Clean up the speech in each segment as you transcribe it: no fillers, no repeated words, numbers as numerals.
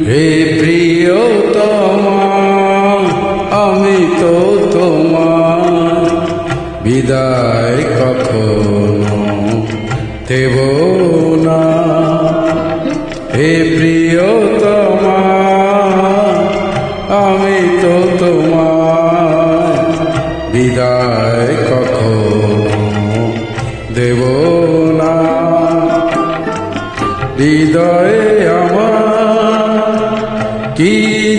হে প্রিয়তমা, আমি তো তোমার বিদায় কখনো দেব না। হে প্রিয়তমা, আমি তো তোমার বিদায় কখনো দেব না। হৃদয়ে আমার কি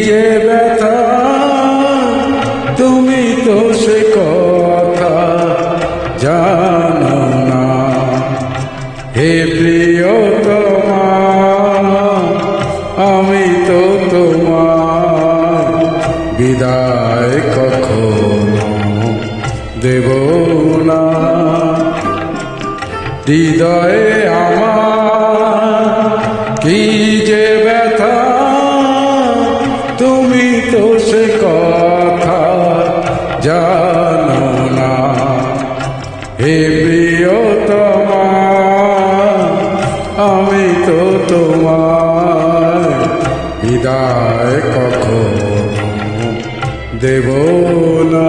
যে ব্যথা, তুমি তো সে কথা জানো না। হে প্রিয়তমা, আমি তো তোমার বিদায় কখনো দেব না। হৃদয়ে আমার কি যে ব্যথা, তুমি তো সে কথা জানো না। হে প্রিয়তমা, আমি তো তোমার বিদায় কখনো দেব না।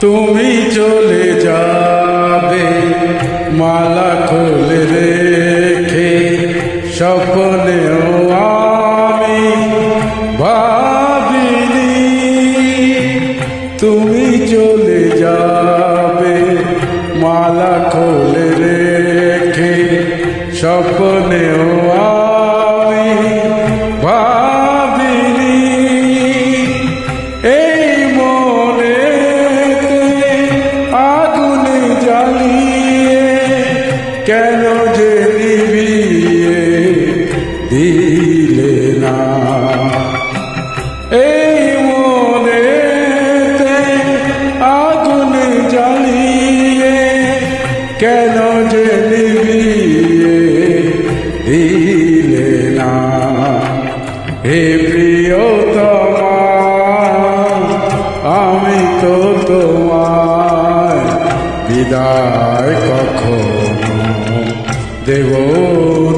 তুমি চলে যাবে মালা খুলে রেখে, স্বপ্নেও আমি ভাবিনি তুমি চলে যাবে মালা খুলে রেখে, স্বপ্নেও আমি ভাবিনি। এই মনে আগুনে জ্বালিয়ে কেন যে নিভিয়ে দিলে না। এই মনেতে আগুনে জ্বালিয়ে কেন যে নিভিয়ে দিলে না। হে প্রিয়তমা, আমি তো তোমার বিদায় কখনো দেব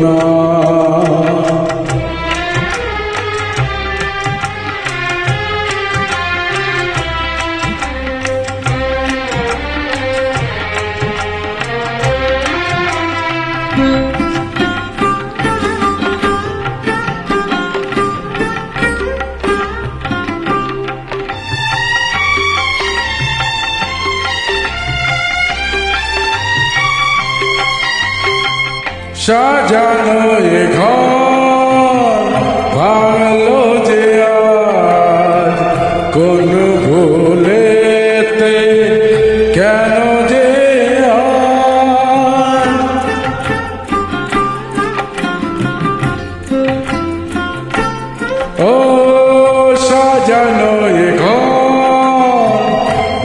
না। সাজানো এ ঘর ভাঙলো যে আজ, কোন ভুলেতে কেন যে ও সাজানো এ ঘর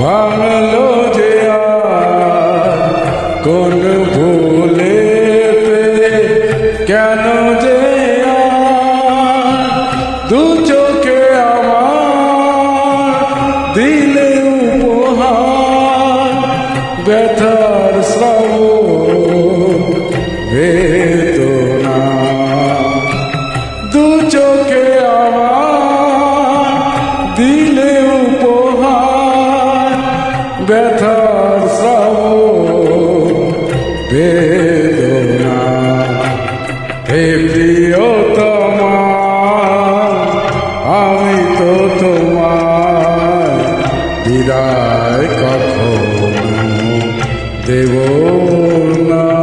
ভাঙলো যে আজ, কোন ভুলে কেন যে দু চোখে আমার দিলে উপহার, ব্যথার শ্রাবণ বেদনা। দু চোখে আমার দিলে উপহার, ব্যথার শ্রাবণ বেদনা। হে প্রিয়তমা, আমি তো তোমার বিদায় কখনো দেব না।